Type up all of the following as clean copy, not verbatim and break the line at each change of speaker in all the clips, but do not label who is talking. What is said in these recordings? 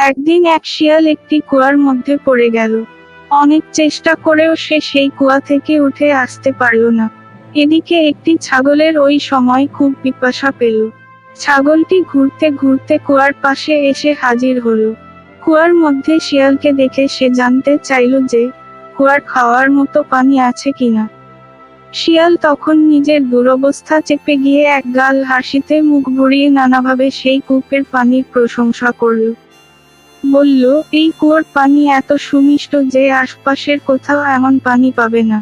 একদিন এক শিয়াল একটি কুয়ার মধ্যে পড়ে গেল। অনেক চেষ্টা করেও সে সেই কুয়া থেকে উঠে আসতে পারল না। এদিকে একটি ছাগলের ওই সময় খুব পিপাসা পেল। ছাগলটি ঘুরতে ঘুরতে কুয়ার পাশে এসে হাজির হলো। কুয়ার মধ্যে শিয়ালকে দেখে সে জানতে চাইল যে কুয়ার খাওয়ার মতো পানি আছে কিনা। শিয়াল তখন নিজের দুরবস্থা চেপে গিয়ে এক গাল হাসিতে মুখ ভরিয়ে নানাভাবে সেই কূপের পানির প্রশংসা করল। বলল, এই কুয়োর পানি এত সুমিষ্ট যে আশপাশের কোথাও এমন পানি পাবে না।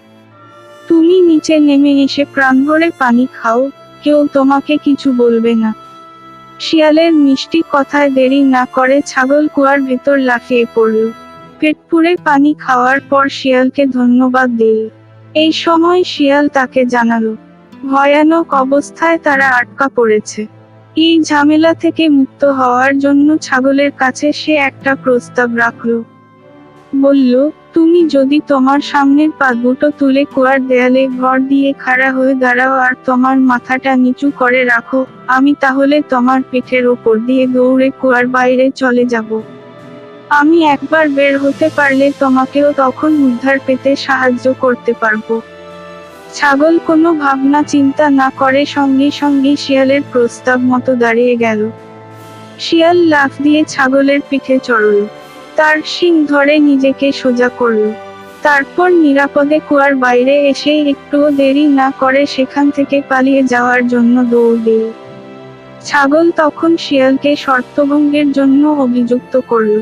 তুমি নিচে নেমে এসে প্রাণভরে পানি খাও, কেউ তোমাকে কিছু বলবে না। শিয়ালের মিষ্টি কথায় দেরি না করে ছাগল কুয়ার ভেতর লাফিয়ে পড়ল। পেট পুরে পানি খাওয়ার পর শিয়ালকে ধন্যবাদ দিল। এই সময় শিয়াল তাকে জানালো, ভয়ানক অবস্থায় তারা আটকা পড়েছে। এই ঝামেলা থেকে মুক্ত হওয়ার জন্য ছাগলের কাছে সে একটা প্রস্তাব রাখল। বলল, তুমি যদি তোমার সামনের পা দুটো তুলে কুয়ার দেয়ালে ভর দিয়ে খাড়া হয়ে দাঁড়াও আর তোমার মাথাটা নিচু করে রাখো, আমি তাহলে তোমার পিঠের ওপর দিয়ে দৌড়ে কুয়ার বাইরে চলে যাব। আমি একবার বের হতে পারলে তোমাকেও তখন উদ্ধার পেতে সাহায্য করতে পারবো। ছাগল কোনো ভাবনা চিন্তা না করে সঙ্গে সঙ্গে শিয়ালের প্রস্তাব মতো দাঁড়িয়ে গেল। শিয়াল লাফ দিয়ে ছাগলের পিঠে চড়ল, তার শিং ধরে নিজেকে সোজা করল। তারপর নিরাপদে কুয়ার বাইরে এসে একটুও দেরি না করে সেখান থেকে পালিয়ে যাওয়ার জন্য দৌড় দিল। ছাগল তখন শিয়ালকে শর্তভঙ্গের জন্য অভিযুক্ত করল।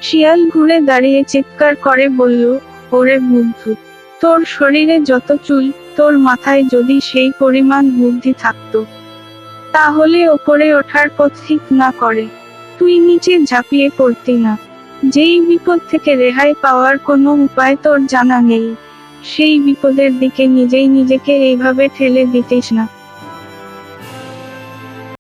শিয়াল ঘুরে দাঁড়িয়ে চিৎকার করে বলল, ওরে বুদ্ধু, তোর শরীরে যত চুল, তোর মাথায় যদি সেই পরিমাণ বুদ্ধি থাকতো, তাহলে ওপরে ওঠার পথ ঠিক না করে তুই নিচে ঝাঁপিয়ে পড়তি না। যেই বিপদ থেকে রেহাই পাওয়ার কোনো উপায় তোর জানা নেই, সেই বিপদের দিকে নিজেই নিজেকে এইভাবে ঠেলে দিতিস না।